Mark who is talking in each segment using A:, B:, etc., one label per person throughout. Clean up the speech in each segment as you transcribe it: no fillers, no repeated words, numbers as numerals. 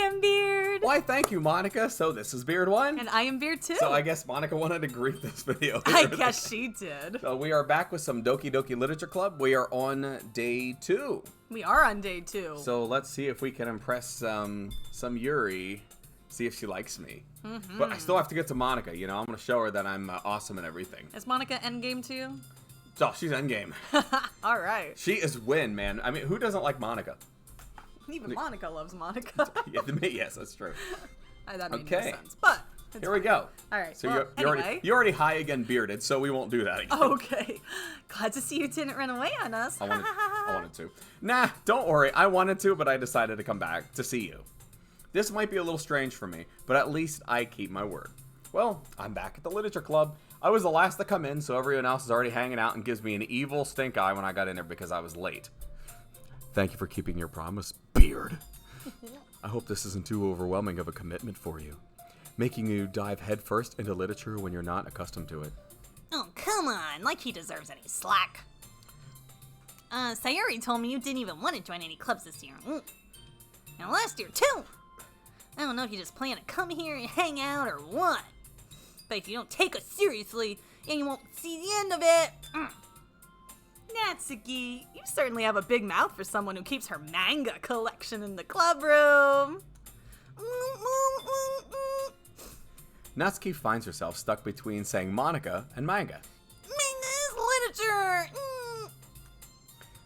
A: am Beard.
B: Why, thank you, Monica. So this is Beard 1.
A: And I am Beard 2.
B: So I guess Monica wanted to greet this video.
A: I guess she did.
B: So we are back with some Doki Doki Literature Club. We are on day 2.
A: We are on day 2.
B: So let's see if we can impress some Yuri. See if she likes me. Mm-hmm. But I still have to get to Monica. You know, I'm going to show her that I'm awesome and everything.
A: Is Monica endgame to you?
B: Oh, she's endgame.
A: All right.
B: She is win, man. I mean, who doesn't like Monica?
A: Even Monica loves Monica.
B: Yes, that's true.
A: That made no sense. But
B: here we go.
A: All right.
B: So
A: well,
B: you're already high again, bearded. So we won't do that again.
A: Okay. Glad to see you didn't run away on us.
B: I wanted to. Nah, don't worry. I wanted to, but I decided to come back to see you. This might be a little strange for me, but at least I keep my word. Well, I'm back at the Literature Club. I was the last to come in, so everyone else is already hanging out and gives me an evil stink eye when I got in there because I was late. Thank you for keeping your promise, Beard. I hope this isn't too overwhelming of a commitment for you, making you dive headfirst into literature when you're not accustomed to it.
C: Oh, come on, like he deserves any slack. Sayuri told me you didn't even want to join any clubs this year. And last year, too. I don't know if you just plan to come here and hang out or what. But if you don't take us seriously, then you won't see the end of it.
A: Natsuki, you certainly have a big mouth for someone who keeps her manga collection in the club room.
B: Natsuki finds herself stuck between saying Monica and manga.
C: Manga is literature.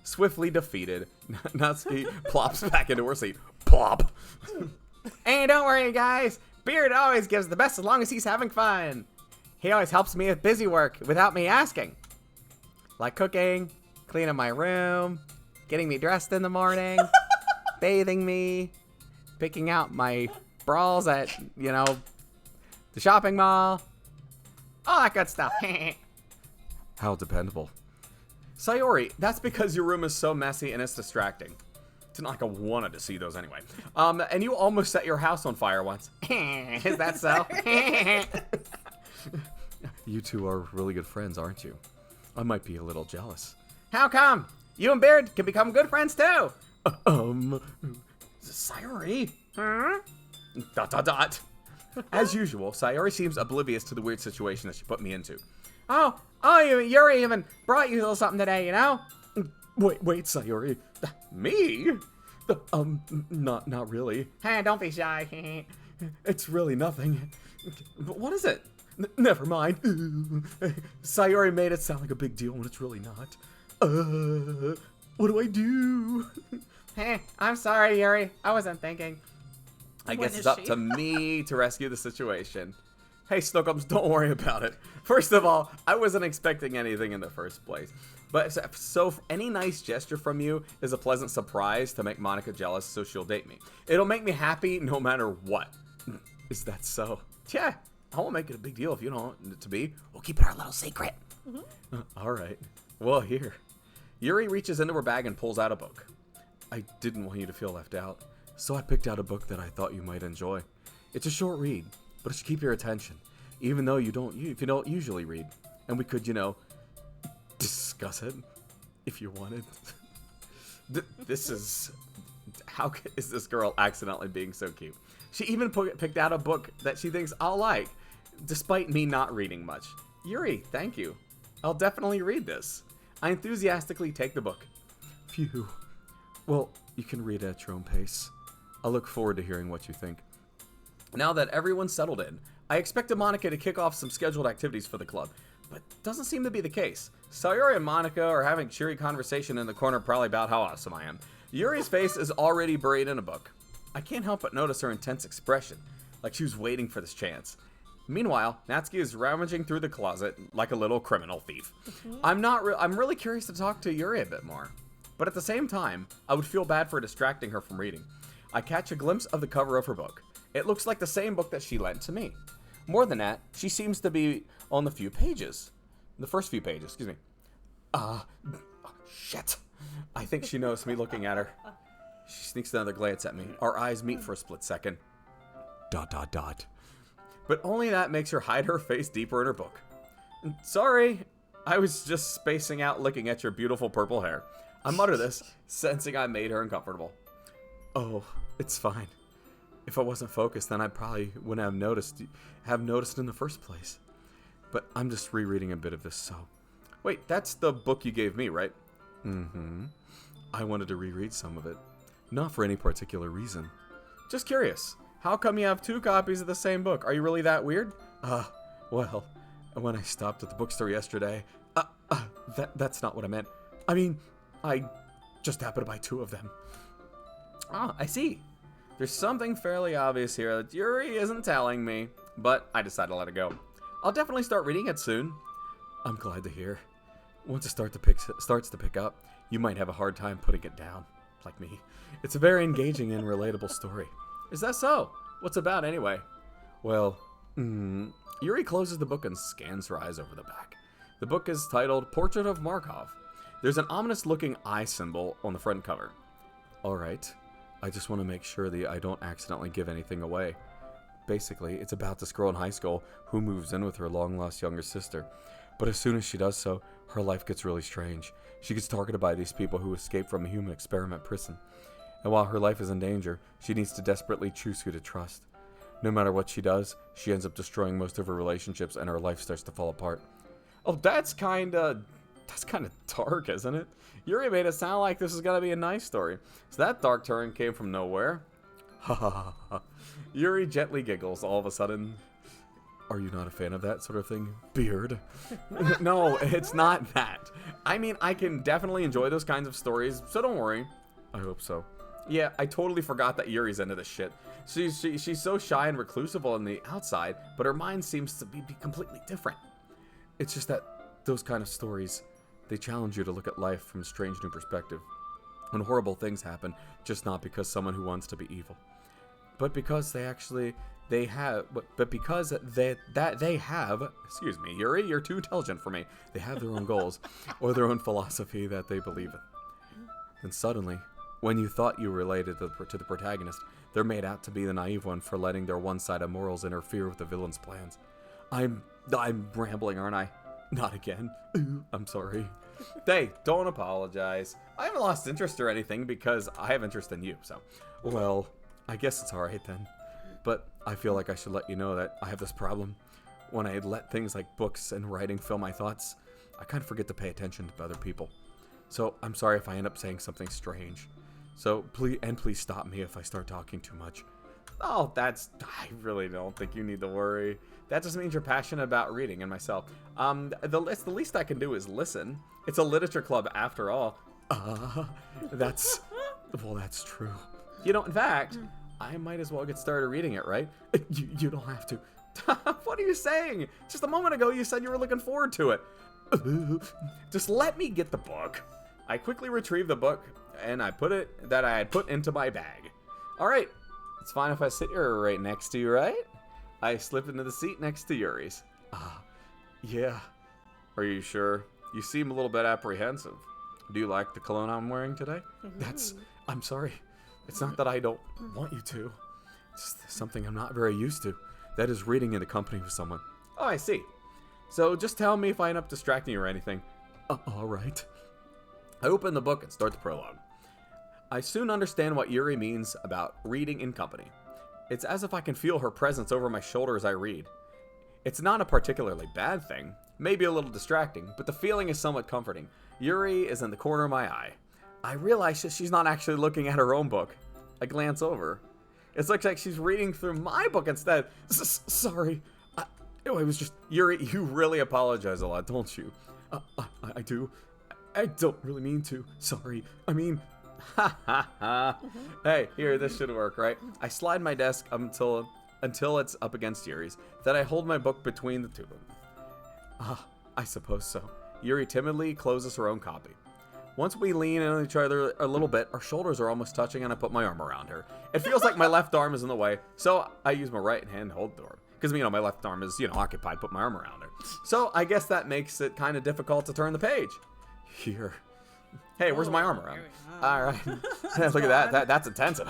B: Swiftly defeated, Natsuki plops back into her seat. Plop! Hey, don't worry, guys. Beard always gives the best as long as he's having fun. He always helps me with busy work without me asking. Like cooking, cleaning my room, getting me dressed in the morning, bathing me, picking out my bras at, the shopping mall. All that good stuff. How dependable. Sayori, that's because your room is so messy and it's distracting. It's not like I wanted to see those anyway. And you almost set your house on fire once. Is that so? You two are really good friends, aren't you? I might be a little jealous. How come? You and Beard can become good friends too. Sayori? Huh? ... As usual, Sayori seems oblivious to the weird situation that she put me into. Oh, Yuri even brought you a little something today, you know? Wait, Sayori. Me? Not really. Hey, don't be shy. It's really nothing. But what is it? Never mind. Sayori made it sound like a big deal when it's really not. What do I do? Hey, I'm sorry, Yuri. I wasn't thinking. I guess it's up to me to rescue the situation. Hey, Snookums, don't worry about it. First of all, I wasn't expecting anything in the first place. But so any nice gesture from you is a pleasant surprise to make Monica jealous so she'll date me. It'll make me happy no matter what. Is that so? Yeah, I won't make it a big deal if you don't want it to be. We'll keep it our little secret. Mm-hmm. All right. Well, here. Yuri reaches into her bag and pulls out a book. I didn't want you to feel left out, so I picked out a book that I thought you might enjoy. It's a short read, but it should keep your attention, even though if you don't usually read. And we could, discuss it if you wanted. This is... How is this girl accidentally being so cute? She even picked out a book that she thinks I'll like, despite me not reading much. Yuri, thank you. I'll definitely read this. I enthusiastically take the book. Phew. Well, you can read at your own pace. I look forward to hearing what you think. Now that everyone's settled in, I expected Monica to kick off some scheduled activities for the club, but doesn't seem to be the case. Sayori and Monica are having cheery conversation in the corner probably about how awesome I am. Yuri's face is already buried in a book. I can't help but notice her intense expression, like she was waiting for this chance. Meanwhile, Natsuki is rummaging through the closet like a little criminal thief. I'm really curious to talk to Yuri a bit more, but at the same time, I would feel bad for distracting her from reading. I catch a glimpse of the cover of her book. It looks like the same book that she lent to me. More than that, she seems to be on the first few pages, excuse me. Shit. I think she noticed me looking at her. She sneaks another glance at me. Our eyes meet for a split second. ... But only that makes her hide her face deeper in her book. Sorry, I was just spacing out looking at your beautiful purple hair. I mutter this, sensing I made her uncomfortable. Oh, it's fine. If I wasn't focused, then I probably wouldn't have noticed in the first place. But I'm just rereading a bit of this, so... Wait, that's the book you gave me, right? Mm-hmm. I wanted to reread some of it. Not for any particular reason. Just curious. How come you have 2 copies of the same book? Are you really that weird? Well, when I stopped at the bookstore yesterday... that's not what I meant. I mean, I just happened to buy 2 of them. Ah, I see. There's something fairly obvious here that Yuri isn't telling me, but I decided to let it go. I'll definitely start reading it soon. I'm glad to hear. Once it starts to pick up, you might have a hard time putting it down, like me. It's a very engaging and relatable story. Is that so? What's it about anyway? Well, Yuri closes the book and scans her eyes over the back. The book is titled Portrait of Markov. There's an ominous-looking eye symbol on the front cover. Alright, I just want to make sure that I don't accidentally give anything away. Basically, it's about this girl in high school who moves in with her long-lost younger sister. But as soon as she does so, her life gets really strange. She gets targeted by these people who escaped from a human experiment prison. And while her life is in danger, she needs to desperately choose who to trust. No matter what she does, she ends up destroying most of her relationships and her life starts to fall apart. Oh, that's kinda dark, isn't it? Yuri made it sound like this is gonna be a nice story. So that dark turn came from nowhere. Ha ha ha ha. Yuri gently giggles all of a sudden. Are you not a fan of that sort of thing? Beard? No, it's not that. I mean, I can definitely enjoy those kinds of stories, so don't worry. I hope so. Yeah, I totally forgot that Yuri's into this shit. She's so shy and reclusive on the outside, but her mind seems to be completely different. It's just that those kind of stories, they challenge you to look at life from a strange new perspective. When horrible things happen, just not because someone who wants to be evil, but because they have, excuse me, Yuri, you're too intelligent for me. They have their own goals, or their own philosophy that they believe in. And suddenly, when you thought you were related to the protagonist, they're made out to be the naive one for letting their one-sided morals interfere with the villain's plans. I'm rambling, aren't I? Not again. I'm sorry. Hey, don't apologize. I haven't lost interest or anything because I have interest in you, so. Well, I guess it's alright then. But I feel like I should let you know that I have this problem. When I let things like books and writing fill my thoughts, I kind of forget to pay attention to other people. So I'm sorry if I end up saying something strange. So please stop me if I start talking too much. Oh, I really don't think you need to worry. That just means you're passionate about reading and myself. The least I can do is listen. It's a literature club after all. That's true. You know, in fact, I might as well get started reading it, right? You don't have to. What are you saying? Just a moment ago you said you were looking forward to it. Just let me get the book. I quickly retrieved the book and I had put into my bag. All right. It's fine if I sit here right next to you, right? I slipped into the seat next to Yuri's. Yeah. Are you sure? You seem a little bit apprehensive. Do you like the cologne I'm wearing today? I'm sorry. It's not that I don't want you to. It's something I'm not very used to. That is reading in the company with someone. Oh, I see. So just tell me if I end up distracting you or anything. All right. I open the book and start the prologue. I soon understand what Yuri means about reading in company. It's as if I can feel her presence over my shoulder as I read. It's not a particularly bad thing, maybe a little distracting, but the feeling is somewhat comforting. Yuri is in the corner of my eye. I realize that she's not actually looking at her own book. I glance over. It looks like she's reading through my book instead. Sorry. It was just... Yuri, you really apologize a lot, don't you? I do. I don't really mean to. Sorry. I mean... Ha ha ha. Hey, here, this should work, right? I slide my desk until it's up against Yuri's. Then I hold my book between the two of them. I suppose so. Yuri timidly closes her own copy. Once we lean on each other a little bit, our shoulders are almost touching and I put my arm around her. It feels like my left arm is in the way, so I use my right hand to hold the door. Because, my left arm is, occupied, put my arm around her. So I guess that makes it kind of difficult to turn the page. Here. Hey, where's my arm around? All right. Look at that. That's intensive.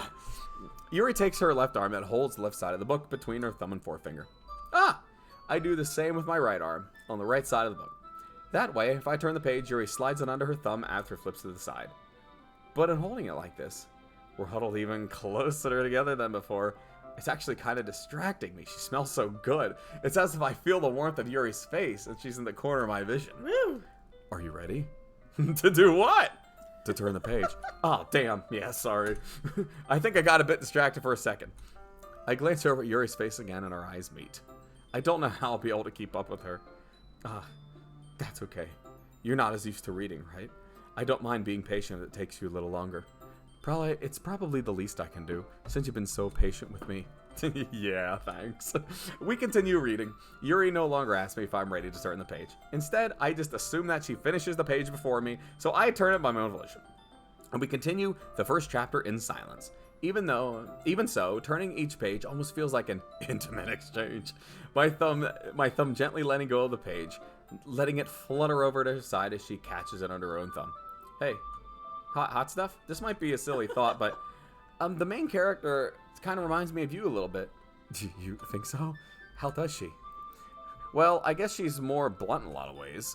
B: Yuri takes her left arm and holds the left side of the book between her thumb and forefinger. I do the same with my right arm on the right side of the book. That way, if I turn the page, Yuri slides it under her thumb after it flips to the side. But in holding it like this, we're huddled even closer together than before. It's actually kind of distracting me. She smells so good. It's as if I feel the warmth of Yuri's face, and she's in the corner of my vision.
A: Woo!
B: Are you ready? To do what? To turn the page. Oh, damn. Yeah, sorry. I think I got a bit distracted for a second. I glance over at Yuri's face again, and our eyes meet. I don't know how I'll be able to keep up with her. That's okay. You're not as used to reading, right? I don't mind being patient if it takes you a little longer. It's probably the least I can do, since you've been so patient with me. Yeah, thanks. We continue reading. Yuri no longer asks me if I'm ready to turn the page. Instead, I just assume that she finishes the page before me, so I turn it by my own volition. And we continue the first chapter in silence. Even so, turning each page almost feels like an intimate exchange. My thumb gently letting go of the page, letting it flutter over to her side as she catches it under her own thumb. Hey, hot stuff? This might be a silly thought, but the main character kind of reminds me of you a little bit. Do you think so? How does she? Well, I guess she's more blunt in a lot of ways,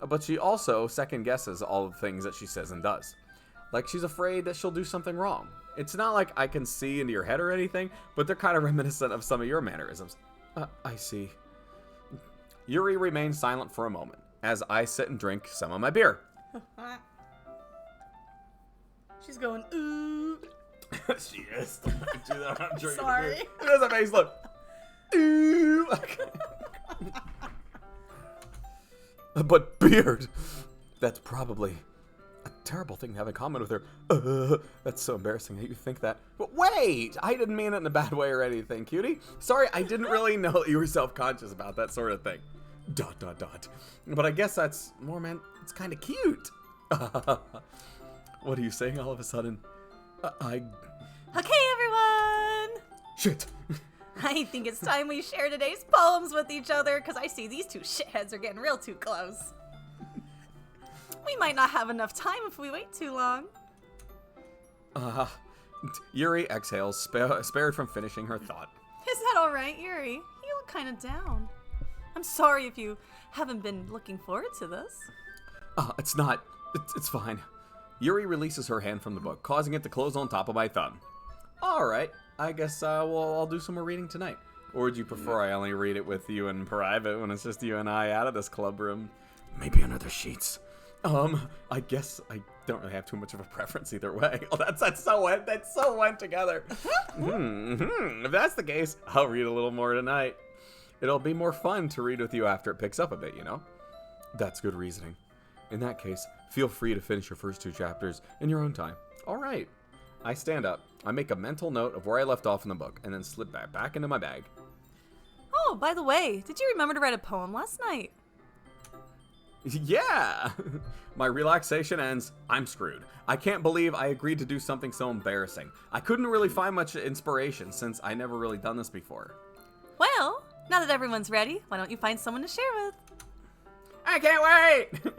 B: but she also second guesses all the things that she says and does. Like she's afraid that she'll do something wrong. It's not like I can see into your head or anything, but they're kind of reminiscent of some of your mannerisms. I see. Yuri remains silent for a moment as I sit and drink some of my beer.
A: She's going, ooh.
B: She is. Do that when I'm drinking
A: Sorry.
B: beer. It does a face look. Ooh. But Beard, that's probably a terrible thing to have in common with her. That's so embarrassing that you think that. But wait, I didn't mean it in a bad way or anything, cutie. Sorry, I didn't really know that you were self-conscious about that sort of thing. ... But I guess that's more meant it's kind of cute. What are you saying all of a sudden?
A: Okay, everyone.
B: Shit.
A: I think it's time we share today's poems with each other, because I see these two shitheads are getting real too close. We might not have enough time if we wait too long.
B: Yuri exhales, spared from finishing her thought.
A: Is that alright, Yuri? You look kind of down. I'm sorry if you haven't been looking forward to this.
B: It's not. It's fine. Yuri releases her hand from the book, causing it to close on top of my thumb. Alright, I guess I'll do some more reading tonight. Or would you prefer I only read it with you in private when it's just you and I out of this club room? Maybe on other sheets. I guess I don't really have too much of a preference either way. Oh, that's so went together. If that's the case, I'll read a little more tonight. It'll be more fun to read with you after it picks up a bit, you know? That's good reasoning. In that case, feel free to finish your first 2 chapters in your own time. All right. I stand up. I make a mental note of where I left off in the book, and then slip back into my bag.
A: Oh, by the way, did you remember to write a poem last night?
B: Yeah! My relaxation ends. I'm screwed. I can't believe I agreed to do something so embarrassing. I couldn't really find much inspiration since I never really done this before.
A: Well, now that everyone's ready, why don't you find someone to share with?
B: I can't wait!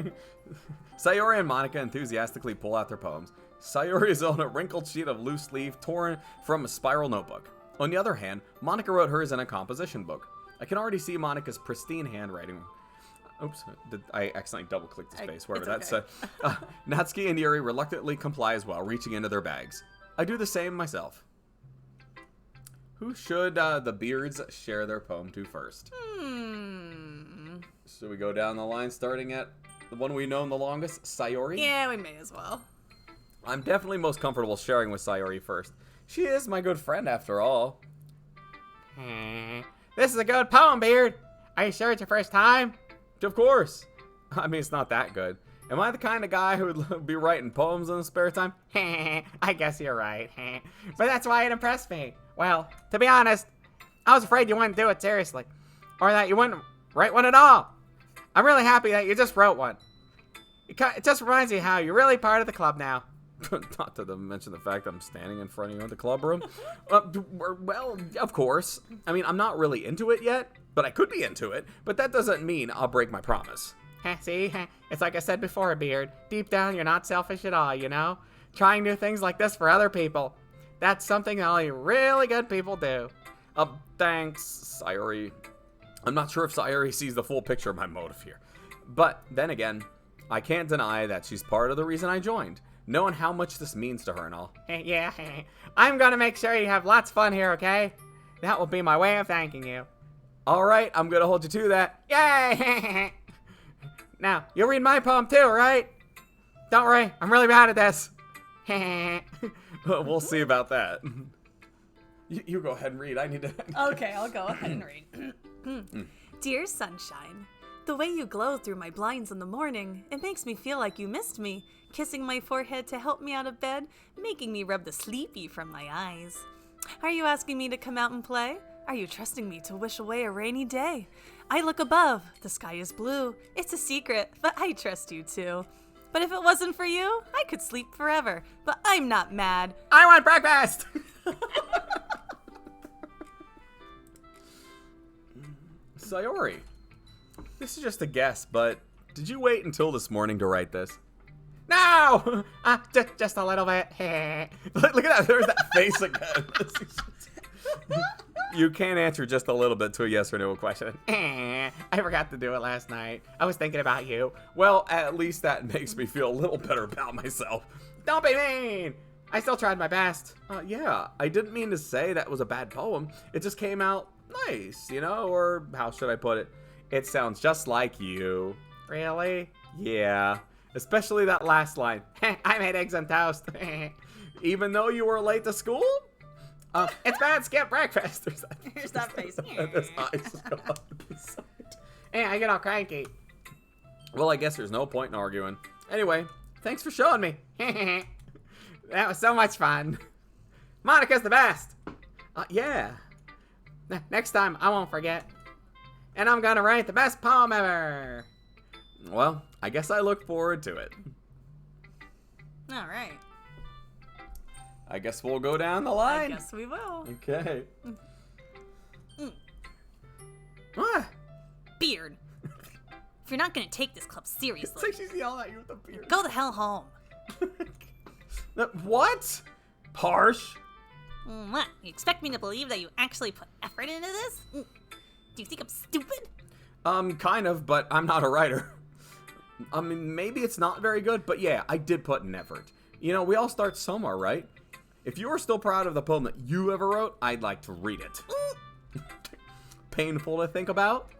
B: Sayori and Monica enthusiastically pull out their poems. Sayori is on a wrinkled sheet of loose leaf torn from a spiral notebook. On the other hand, Monica wrote hers in a composition book. I can already see Monica's pristine handwriting. Oops, I accidentally double-clicked the space, wherever that said. Natsuki and Yuri reluctantly comply as well, reaching into their bags. I do the same myself. Who should the Beards share their poem to first? Should we go down the line, starting at the one we've known the longest, Sayori?
A: Yeah, we may as well.
B: I'm definitely most comfortable sharing with Sayori first. She is my good friend, after all. This is a good poem, Beard. Are you sure it's your first time? Of course. I mean, it's not that good. Am I the kind of guy who would be writing poems in the spare time? I guess you're right. But that's why it impressed me. Well, to be honest, I was afraid you wouldn't do it seriously. Or that you wouldn't write one at all. I'm really happy that you just wrote one. It just reminds me how you're really part of the club now. Not to mention the fact I'm standing in front of you in the club room. Well, of course. I mean, I'm not really into it yet, but I could be into it. But that doesn't mean I'll break my promise. See? It's like I said before, Beard. Deep down, you're not selfish at all, you know? Trying new things like this for other people. That's something only really good people do. Thanks, Sayori. I'm not sure if Sayori sees the full picture of my motive here. But then again, I can't deny that she's part of the reason I joined. Knowing how much this means to her and all. Yeah, I'm gonna make sure you have lots of fun here, okay? That will be my way of thanking you. All right, I'm gonna hold you to that. Yay! Now, you'll read my poem too, right? Don't worry, I'm really bad at this. We'll see about that. You go ahead and read. I need to...
A: Okay, I'll go ahead and read. Dear sunshine, the way you glow through my blinds in the morning, it makes me feel like you missed me, kissing my forehead to help me out of bed, making me rub the sleepy from my eyes. Are you asking me to come out and play? Are you trusting me to wish away a rainy day? I look above, the sky is blue. It's a secret, but I trust you too. But if it wasn't for you, I could sleep forever, but I'm not mad.
B: I want breakfast! Sayori, this is just a guess, but did you wait until this morning to write this? No! Just a little bit. Look at that. There's that face again. You can't answer just a little bit to a yes or no question. I forgot to do it last night. I was thinking about you. Well, at least that makes me feel a little better about myself. Don't be mean! I still tried my best. Yeah, I didn't mean to say that was a bad poem. It just came out nice, you know? Or how should I put it? It sounds just like you. Really? Yeah. Especially that last line. I made eggs and toast. Even though you were late to school? It's bad, skip breakfast.
A: Here's that face.
B: This eyes go up the side. Hey, I get all cranky. Well, I guess there's no point in arguing. Anyway, thanks for showing me. That was so much fun. Monica's the best. Yeah. Next time, I won't forget. And I'm gonna write the best poem ever. Well, I guess I look forward to it.
A: All right.
B: I guess we'll go down the line.
A: I guess we will.
B: Okay. What?
C: Beard. If you're not gonna take this club
B: It's
C: seriously,
B: like she's yelling at you with the beard.
C: go the hell home.
B: What? Harsh?
C: What? You expect me to believe that you actually put effort into this? Do you think I'm stupid?
B: Kind of, but I'm not a writer. I mean, maybe it's not very good, but yeah, I did put an effort. You know, we all start somewhere, right? If you are still proud of the poem that you ever wrote, I'd like to read it. Painful to think about?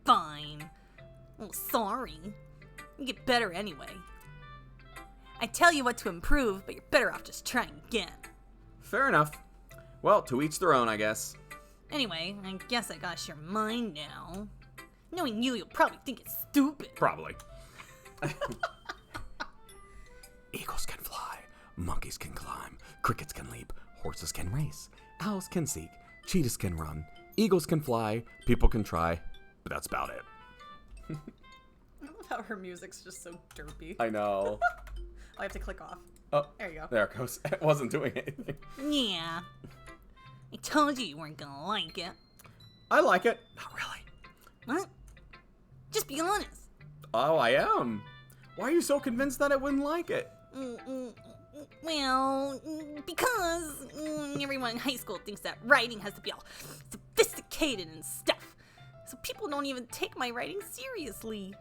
C: Fine. Oh, sorry. You get better anyway. I tell you what to improve, but you're better off just trying again.
B: Fair enough. Well, to each their own, I guess.
C: Anyway, I guess I gotta share mine now. Knowing you, you'll probably think it's stupid.
B: Probably. Eagles can fly, monkeys can climb, crickets can leap, horses can race, owls can seek, cheetahs can run, eagles can fly, people can try, but that's about it.
A: I love how her music's just so derpy.
B: I know.
A: I have to click off.
B: Oh,
A: There you go.
B: there it goes. It wasn't doing anything.
C: Yeah. I told you weren't gonna like it.
B: I like it. Not really.
C: What? Just be honest.
B: Oh, I am. Why are you so convinced that I wouldn't like it?
C: Well, because everyone in high school thinks that writing has to be all sophisticated and stuff. So people don't even take my writing seriously.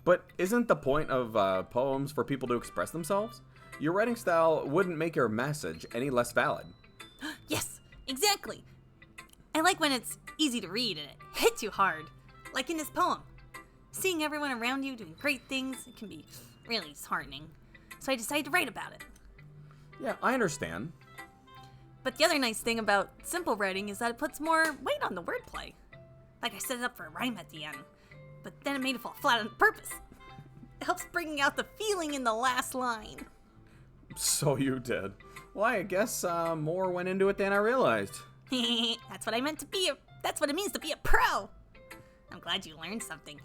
B: But isn't the point of poems for people to express themselves? Your writing style wouldn't make your message any less valid.
C: Yes, exactly. I like when it's easy to read and it hits you hard. Like in this poem. Seeing everyone around you doing great things, it can be really disheartening. So I decided to write about it.
B: Yeah, I understand.
A: But the other nice thing about simple writing is that it puts more weight on the wordplay.
C: Like I set it up for a rhyme at the end, but then it made it fall flat on purpose.
A: It helps bringing out the feeling in the last line.
B: So you did. Well, I guess more went into it than I realized.
C: That's what I meant to be. That's what it means to be a pro. I'm glad you learned something.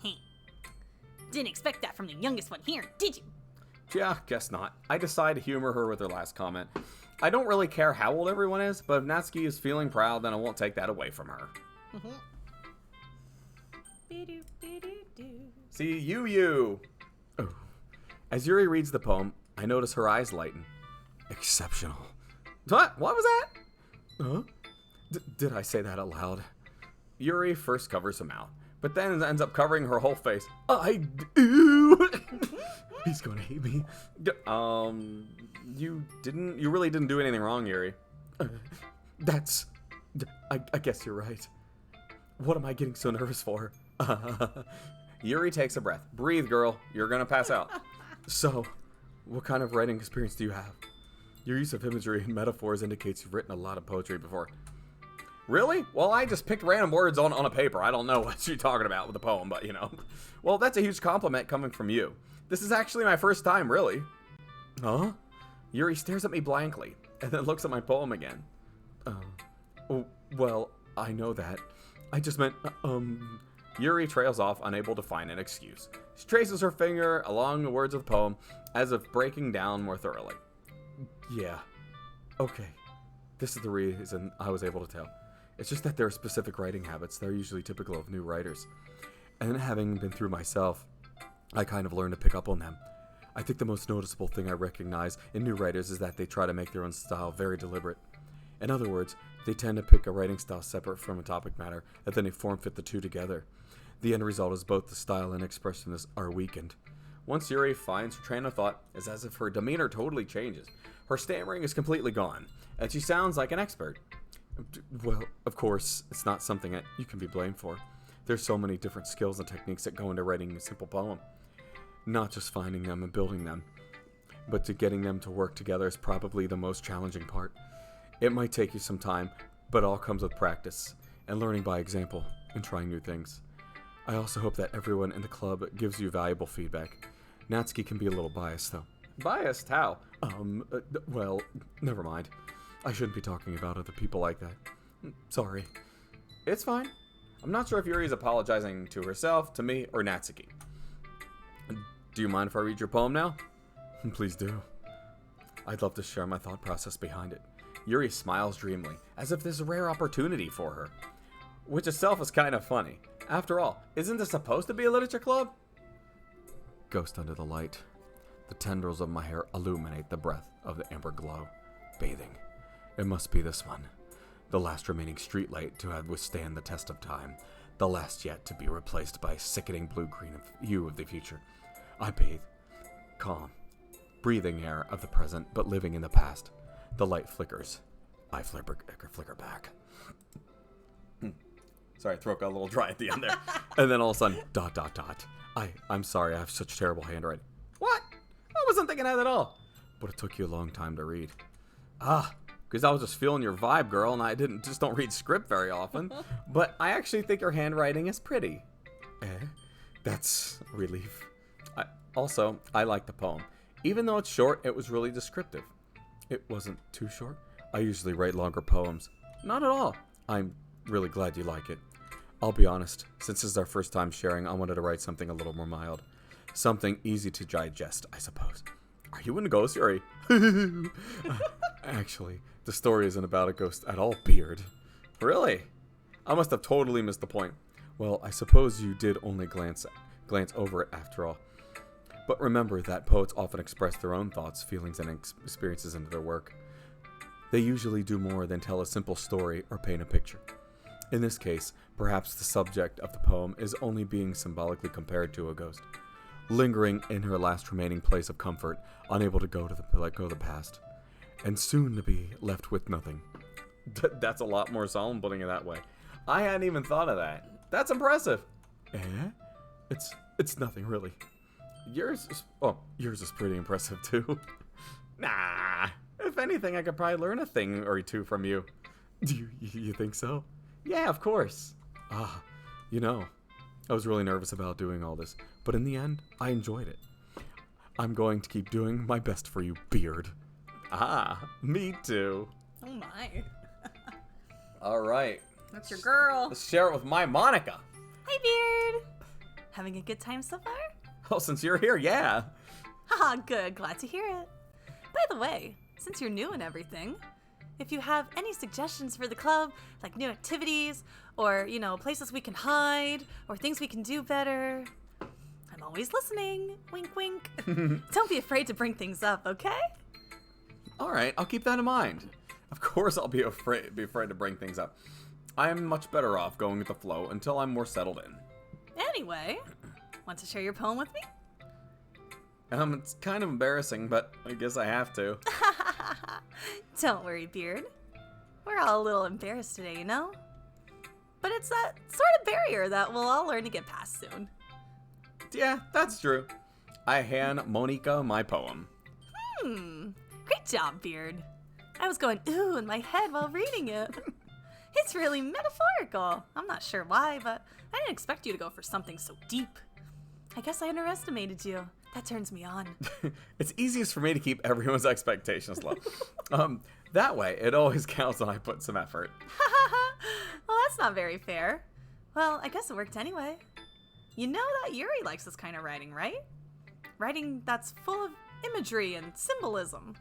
C: Didn't expect that from the youngest one here, did you?
B: Yeah, guess not. I decided to humor her with her last comment. I don't really care how old everyone is, but if Natsuki is feeling proud, then I won't take that away from her. See, you. Oh. As Yuri reads the poem, I notice her eyes lighten. Exceptional. What? What was that? Huh? Did I say that out loud? Yuri first covers her mouth, but then ends up covering her whole face. I do. He's gonna hate me. You really didn't do anything wrong, Yuri. That's... I guess you're right. What am I getting so nervous for? Yuri takes a breath. Breathe, girl. You're gonna pass out. So, what kind of writing experience do you have? Your use of imagery and metaphors indicates you've written a lot of poetry before. Really? Well, I just picked random words on a paper. I don't know what you're talking about with the poem, but you know. Well, that's a huge compliment coming from you. This is actually my first time, really. Huh? Yuri stares at me blankly, and then looks at my poem again. Oh, well, I know that. I just meant, Yuri trails off, unable to find an excuse. She traces her finger along the words of the poem, as if breaking down more thoroughly. Yeah. Okay. This is the reason I was able to tell. It's just that there are specific writing habits that are usually typical of new writers. And having been through myself, I kind of learned to pick up on them. I think the most noticeable thing I recognize in new writers is that they try to make their own style very deliberate. In other words, they tend to pick a writing style separate from a topic matter, and then they form-fit the two together. The end result is both the style and expressiveness are weakened. Once Yuri finds her train of thought, it's as if her demeanor totally changes. Her stammering is completely gone, and she sounds like an expert. Well, of course, it's not something that you can be blamed for. There's so many different skills and techniques that go into writing a simple poem. Not just finding them and building them, but to getting them to work together is probably the most challenging part. It might take you some time, but it all comes with practice, and learning by example, and trying new things. I also hope that everyone in the club gives you valuable feedback. Natsuki can be a little biased, though. Biased? How? Well, never mind. I shouldn't be talking about other people like that. Sorry. It's fine. I'm not sure if Yuri's apologizing to herself, to me, or Natsuki. Do you mind if I read your poem now? Please do. I'd love to share my thought process behind it. Yuri smiles dreamily, as if there's a rare opportunity for her. Which itself is kind of funny. After all, isn't this supposed to be a literature club? Ghost under the light. The tendrils of my hair illuminate the breath of the amber glow. Bathing. It must be this one. The last remaining streetlight to have withstand the test of time. The last yet to be replaced by a sickening blue-green hue of the future. I bathe. Calm. Breathing air of the present, but living in the past. The light flickers. I flicker back. Sorry, throat got a little dry at the end there. And then all of a sudden, ... I'm sorry, I have such terrible handwriting. What? I wasn't thinking that at all. But it took you a long time to read. Because I was just feeling your vibe, girl, and I don't read script very often. But I actually think your handwriting is pretty. That's a relief. I like the poem. Even though it's short, it was really descriptive. It wasn't too short. I usually write longer poems. Not at all. I'm really glad you like it. I'll be honest, since this is our first time sharing, I wanted to write something a little more mild. Something easy to digest, I suppose. Are you into ghosts, Yuri? Actually, the story isn't about a ghost at all, Beard. Really? I must have totally missed the point. Well, I suppose you did only glance over it after all. But remember that poets often express their own thoughts, feelings, and experiences into their work. They usually do more than tell a simple story or paint a picture. In this case, perhaps the subject of the poem is only being symbolically compared to a ghost, lingering in her last remaining place of comfort, unable to let go of the past, and soon to be left with nothing. That's a lot more solemn putting it that way. I hadn't even thought of that. That's impressive. It's nothing really. Yours is pretty impressive too. Nah. If anything, I could probably learn a thing or two from you. Do you think so? Yeah, of course. I was really nervous about doing all this, but in the end, I enjoyed it. I'm going to keep doing my best for you, Beard. Me too.
A: Oh my.
B: All right.
A: That's your girl.
B: Let's share it with my Monica.
A: Hi, Beard. Having a good time so far?
B: Oh, since you're here, yeah.
A: Haha, good. Glad to hear it. By the way, since you're new and everything, if you have any suggestions for the club, like new activities, or, places we can hide, or things we can do better, I'm always listening. Wink, wink. Don't be afraid to bring things up, okay?
B: All right, I'll keep that in mind. Of course I'll be afraid to bring things up. I am much better off going with the flow until I'm more settled in.
A: Anyway, want to share your poem with me?
B: It's kind of embarrassing, but I guess I have to.
A: Don't worry, Beard. We're all a little embarrassed today, you know? But it's that sort of barrier that we'll all learn to get past soon.
B: Yeah, that's true. I hand Monica my poem.
A: Great job, Beard. I was going ooh in my head while reading it. It's really metaphorical. I'm not sure why, but I didn't expect you to go for something so deep. I guess I underestimated you. That turns me on.
B: It's easiest for me to keep everyone's expectations low. That way, it always counts when I put some effort.
A: Well, that's not very fair. Well, I guess it worked anyway. You know that Yuri likes this kind of writing, right? Writing that's full of imagery and symbolism.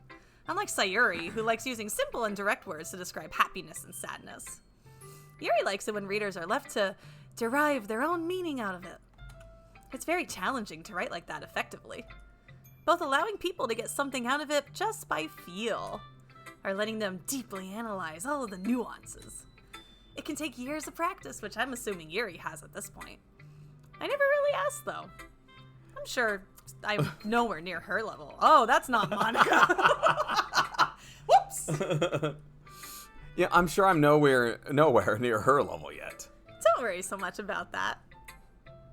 A: Unlike Sayuri, who likes using simple and direct words to describe happiness and sadness. Yuri likes it when readers are left to derive their own meaning out of it. It's very challenging to write like that effectively. Both allowing people to get something out of it just by feel, or letting them deeply analyze all of the nuances. It can take years of practice, which I'm assuming Yuri has at this point. I never really asked, though. I'm sure I'm nowhere near her level. Oh, that's not Monica. Whoops!
B: Yeah, I'm sure I'm nowhere near her level yet.
A: Don't worry so much about that.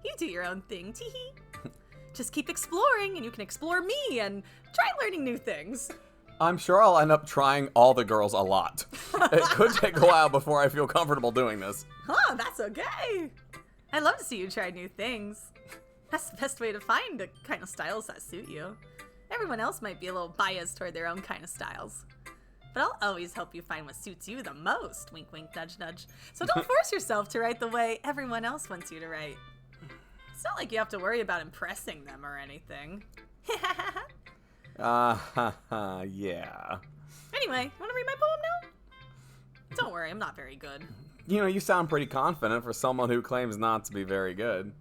A: You do your own thing, teehee. Just keep exploring, and you can explore me, and try learning new things.
B: I'm sure I'll end up trying all the girls a lot. It could take a while before I feel comfortable doing this.
A: Huh, that's okay. I love to see you try new things. That's the best way to find the kind of styles that suit you. Everyone else might be a little biased toward their own kind of styles. But I'll always help you find what suits you the most. Wink, wink, nudge, nudge. So don't force yourself to write the way everyone else wants you to write. It's not like you have to worry about impressing them or anything.
B: Yeah.
A: Anyway, want to read my poem now? Don't worry, I'm not very good.
B: You know, you sound pretty confident for someone who claims not to be very good.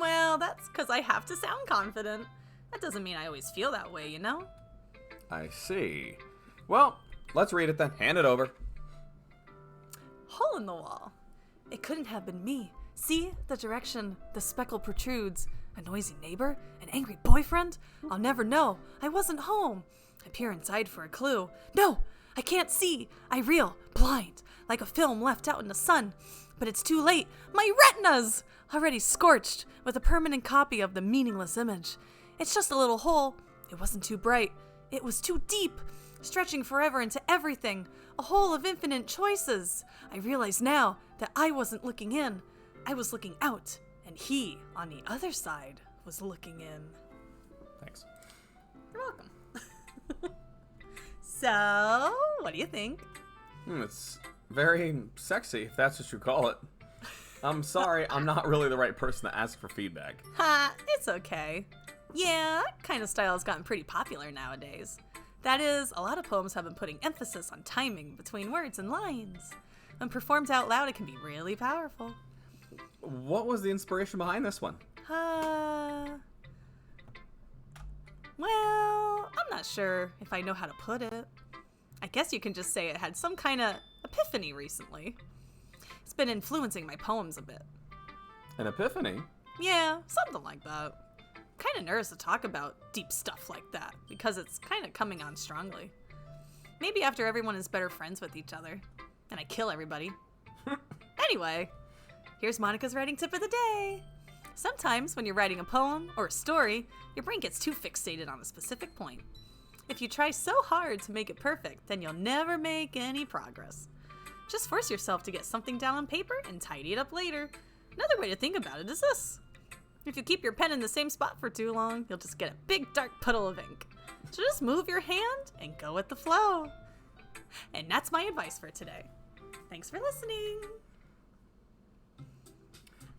A: Well, that's because I have to sound confident. That doesn't mean I always feel that way, you know?
B: I see. Well, let's read it then. Hand it over.
A: Hole in the wall. It couldn't have been me. See the direction the speckle protrudes. A noisy neighbor? An angry boyfriend? I'll never know. I wasn't home. I peer inside for a clue. No, I can't see. I reel, blind, like a film left out in the sun. But it's too late. My retinas! Already scorched with a permanent copy of the meaningless image. It's just a little hole. It wasn't too bright. It was too deep, stretching forever into everything. A hole of infinite choices. I realize now that I wasn't looking in. I was looking out, and he, on the other side, was looking in.
B: Thanks.
A: You're welcome. So, what do you think?
B: It's very sexy, if that's what you call it. I'm sorry, I'm not really the right person to ask for feedback.
A: Ha, it's okay. Yeah, that kind of style has gotten pretty popular nowadays. That is, a lot of poems have been putting emphasis on timing between words and lines. When performed out loud, it can be really powerful.
B: What was the inspiration behind this one?
A: Well, I'm not sure if I know how to put it. I guess you can just say it had some kind of epiphany recently. It's been influencing my poems a bit.
B: An epiphany?
A: Yeah, something like that. Kind of nervous to talk about deep stuff like that because it's kind of coming on strongly. Maybe after everyone is better friends with each other and I kill everybody. Anyway, here's Monica's writing tip of the day. Sometimes when you're writing a poem or a story, your brain gets too fixated on a specific point. If you try so hard to make it perfect, then you'll never make any progress. Just force yourself to get something down on paper and tidy it up later. Another way to think about it is this. If you keep your pen in the same spot for too long, you'll just get a big dark puddle of ink. So just move your hand and go with the flow. And that's my advice for today. Thanks for listening.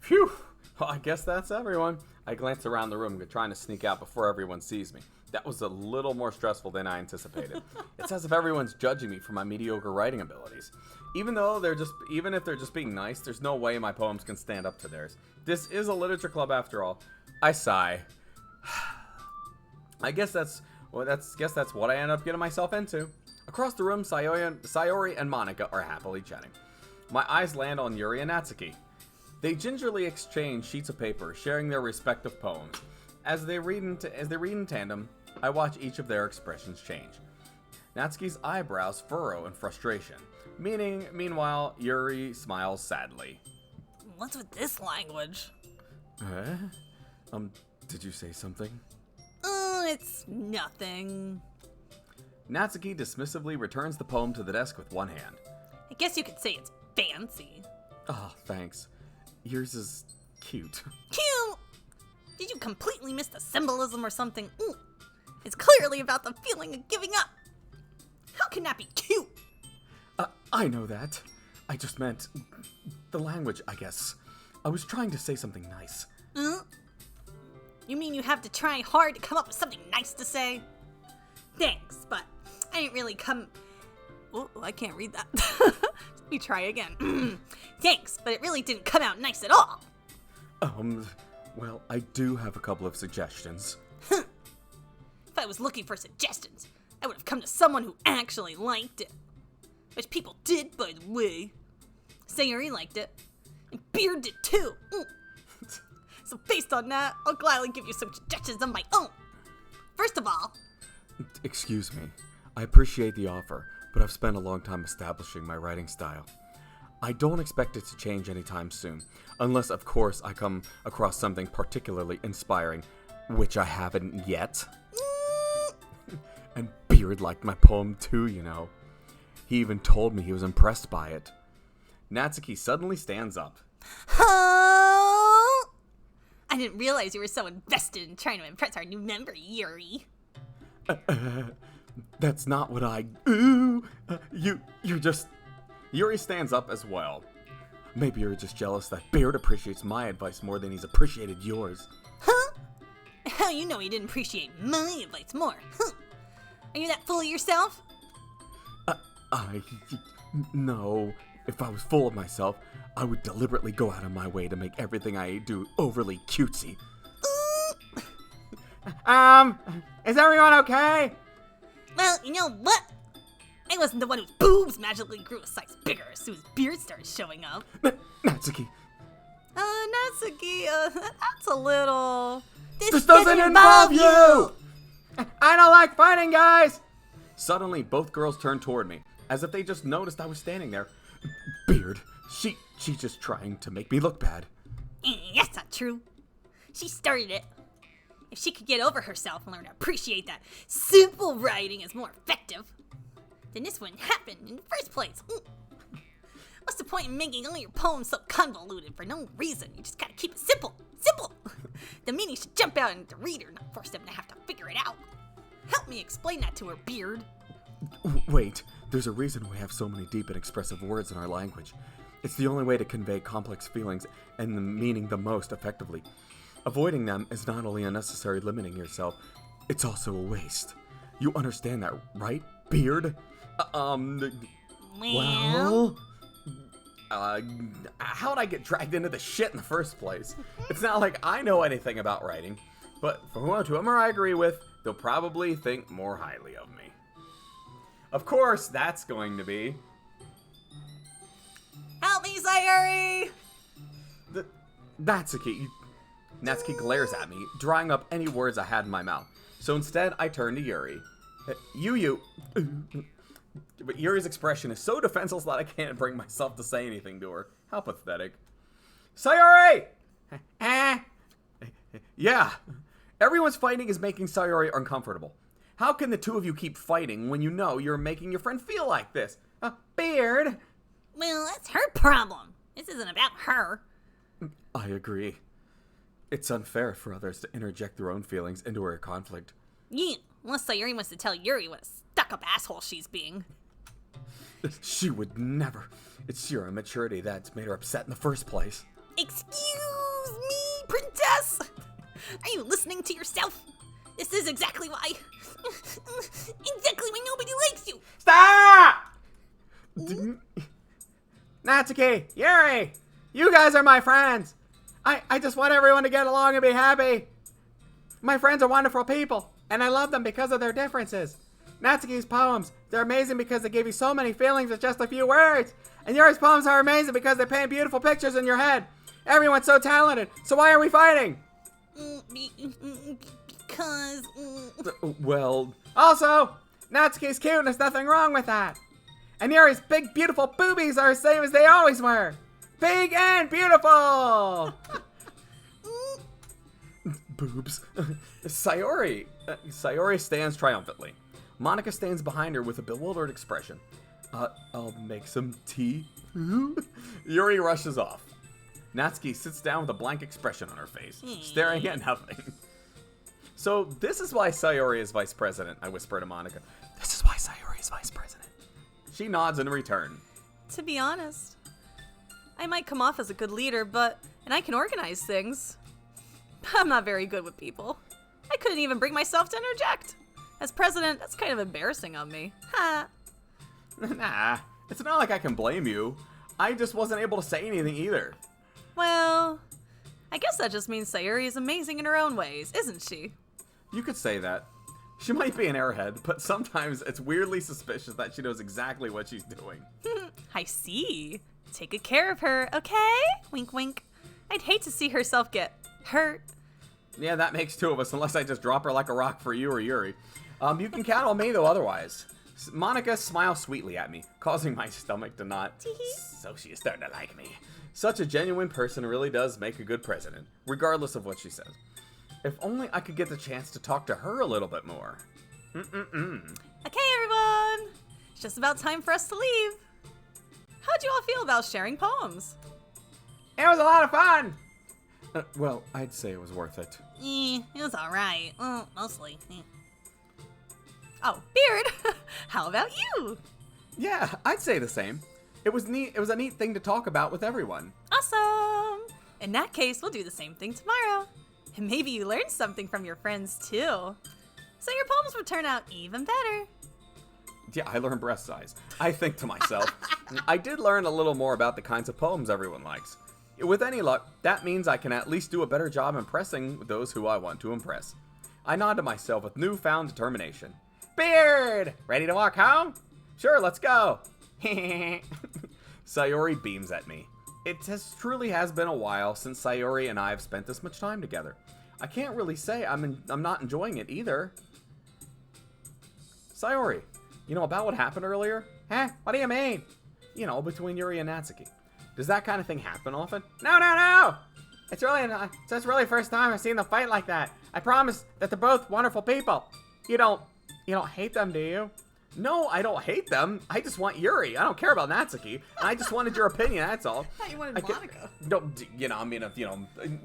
B: Phew! Well, I guess that's everyone. I glance around the room, trying to sneak out before everyone sees me. That was a little more stressful than I anticipated. It's as if everyone's judging me for my mediocre writing abilities. Even if they're just being nice, there's no way my poems can stand up to theirs. This is a literature club after all. I sigh. I guess that's what I end up getting myself into. Across the room, Sayori and Monica are happily chatting. My eyes land on Yuri and Natsuki. They gingerly exchange sheets of paper, sharing their respective poems. As they read in tandem, I watch each of their expressions change. Natsuki's eyebrows furrow in frustration, Meanwhile, Yuri smiles sadly.
C: What's with this language?
B: Did you say something?
C: It's nothing.
B: Natsuki dismissively returns the poem to the desk with one hand.
C: I guess you could say it's fancy.
B: Oh, thanks. Yours is cute.
C: Cute! Did you completely miss the symbolism or something? It's clearly about the feeling of giving up. How can that be cute?
B: I know that. I just meant the language, I guess. I was trying to say something nice.
C: You mean you have to try hard to come up with something nice to say? Thanks, but I didn't really come...
A: Oh, I can't read that.
C: Let me try again. Thanks, but it really didn't come out nice at all.
B: Well, I do have a couple of suggestions.
C: If I was looking for suggestions, I would have come to someone who actually liked it. Which people did, by the way. Sayuri liked it. And Beard did too. So based on that, I'll gladly give you some suggestions of my own. First of all...
B: Excuse me. I appreciate the offer, but I've spent a long time establishing my writing style. I don't expect it to change anytime soon, unless, of course, I come across something particularly inspiring, which I haven't yet. And Beard liked my poem too, you know. He even told me he was impressed by it. Natsuki suddenly stands up.
C: Oh! I didn't realize you were so invested in trying to impress our new member, Yuri.
B: That's not what I... you're just... Yuri stands up as well. Maybe you're just jealous that Beard appreciates my advice more than he's appreciated yours.
C: Huh? How you know he didn't appreciate my advice more? Huh? Are you that full of yourself?
B: No. If I was full of myself, I would deliberately go out of my way to make everything I do overly cutesy. Is everyone okay?
C: Well, you know what? I wasn't the one whose boobs magically grew a size bigger as soon as Beard started showing up.
B: Natsuki.
A: Natsuki, that's a little...
B: This doesn't involve you! I don't like fighting, guys! Suddenly, both girls turned toward me, as if they just noticed I was standing there. Beard, she's just trying to make me look bad.
C: That's not true. She started it. If she could get over herself and learn to appreciate that simple writing is more effective, then this wouldn't happen in the first place. What's the point in making all your poems so convoluted for no reason? You just gotta keep it simple. Simple! The meaning should jump out at the reader, not force them to have to figure it out. Help me explain that to her, Beard.
B: Wait, there's a reason we have so many deep and expressive words in our language. It's the only way to convey complex feelings and the meaning the most effectively. Avoiding them is not only unnecessary limiting yourself, it's also a waste. You understand that, right, Beard?
C: Well...
B: How'd I get dragged into the shit in the first place? It's not like I know anything about writing, but for whoever I agree with, they'll probably think more highly of me. Of course, that's going to be...
C: Help me, Sayuri!
B: Natsuki glares at me, drawing up any words I had in my mouth. So instead, I turn to Yuri. But Yuri's expression is so defenseless that I can't bring myself to say anything to her. How pathetic. Sayuri! Yeah. Everyone's fighting is making Sayuri uncomfortable. How can the two of you keep fighting when you know you're making your friend feel like this? Beard!
C: Well, that's her problem. This isn't about her.
B: I agree. It's unfair for others to interject their own feelings into her conflict.
C: Yeah, unless Sayuri wants to tell Yuri what a stuck-up asshole she's being.
B: She would never. It's sheer immaturity that's made her upset in the first place.
C: Excuse me, princess? Are you listening to yourself? This is exactly why. Exactly why nobody likes you.
B: Stop! Natsuki, Yuri, you guys are my friends. I just want everyone to get along and be happy. My friends are wonderful people, and I love them because of their differences. Natsuki's poems, they're amazing because they give you so many feelings with just a few words. And Yuri's poems are amazing because they paint beautiful pictures in your head. Everyone's so talented, so why are we fighting?
C: Because...
B: Well... Also, Natsuki's cute and there's nothing wrong with that. And Yuri's big, beautiful boobies are the same as they always were. Big and beautiful! Boobs. Sayori. Sayori stands triumphantly. Monica stands behind her with a bewildered expression. I'll make some tea. Yuri rushes off. Natsuki sits down with a blank expression on her face, staring at nothing. So this is why Sayori is vice president, I whisper to Monica. This is why Sayori is vice president. She nods in return.
A: To be honest, I might come off as a good leader, and I can organize things. I'm not very good with people. I couldn't even bring myself to interject. As president, that's kind of embarrassing of me. Ha.
B: Nah, it's not like I can blame you. I just wasn't able to say anything either.
A: Well, I guess that just means Sayuri is amazing in her own ways, isn't she?
B: You could say that. She might be an airhead, but sometimes it's weirdly suspicious that she knows exactly what she's doing.
A: I see. Take good care of her, okay? Wink, wink. I'd hate to see herself get hurt.
B: Yeah, that makes two of us, unless I just drop her like a rock for you or Yuri. You can count on me, though, otherwise. Monica smiles sweetly at me, causing my stomach to knot. So she is starting to like me. Such a genuine person really does make a good president, regardless of what she says. If only I could get the chance to talk to her a little bit more.
A: Okay, everyone. It's just about time for us to leave. How'd you all feel about sharing poems?
B: It was a lot of fun! Well, I'd say it was worth it.
C: It was alright. Mostly.
A: Oh, Beard, how about you?
B: Yeah, I'd say the same. It was neat. It was a neat thing to talk about with everyone.
A: Awesome. In that case, we'll do the same thing tomorrow. And maybe you learned something from your friends, too. So your poems would turn out even better.
B: Yeah, I learned breast size. I think to myself. I did learn a little more about the kinds of poems everyone likes. With any luck, that means I can at least do a better job impressing those who I want to impress. I nod to myself with newfound determination. Beard! Ready to walk home? Sure, let's go. Sayori beams at me. It truly has been a while since Sayori and I have spent this much time together. I can't really say I'm not enjoying it either. Sayori, you know about what happened earlier? Huh? What do you mean? You know, between Yuri and Natsuki. Does that kind of thing happen often? No! It's really the first time I've seen them fight like that. I promise that they're both wonderful people. You don't hate them, do you? No, I don't hate them. I just want Yuri. I don't care about Natsuki. I just wanted your opinion, that's all.
A: I thought you wanted Monica.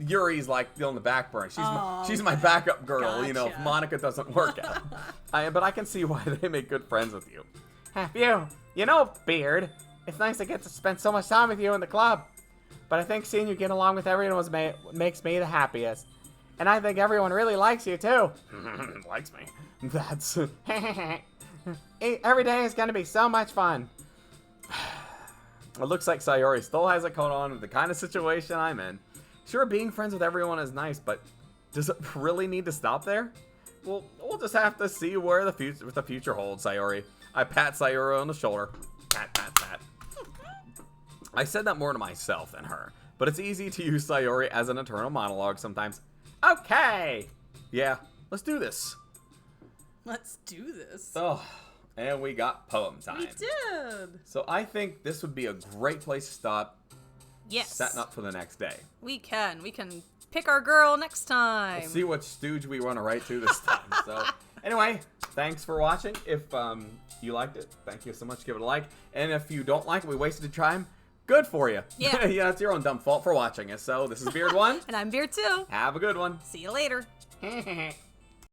B: Yuri's like on the back burner. She's my backup girl,
A: gotcha.
B: If Monica doesn't work out. But I can see why they make good friends with you. Have you? Beard, it's nice to get to spend so much time with you in the club. But I think seeing you get along with everyone makes me the happiest. And I think everyone really likes you, too. Likes me? That's... Every day is going to be so much fun. It looks like Sayori still has it going on with the kind of situation I'm in. Sure, being friends with everyone is nice, but does it really need to stop there? Well, we'll just have to see where the future holds, Sayori. I pat Sayori on the shoulder. Pat, pat, pat. I said that more to myself than her, but it's easy to use Sayori as an internal monologue sometimes. Okay! Yeah, let's do this.
A: Let's do this.
B: Oh, and we got poem time.
A: We did.
B: So I think this would be a great place to stop.
A: Yes.
B: Setting up for the next day.
A: We can pick our girl next time.
B: We'll see which stooge we want to write to this time. So anyway, thanks for watching. If you liked it, thank you so much. Give it a like. And if you don't like it, we wasted your time. Good for you.
A: Yeah.
B: Yeah, it's your own dumb fault for watching it. So this is Beard 1.
A: And I'm Beard 2.
B: Have a good one.
A: See you later.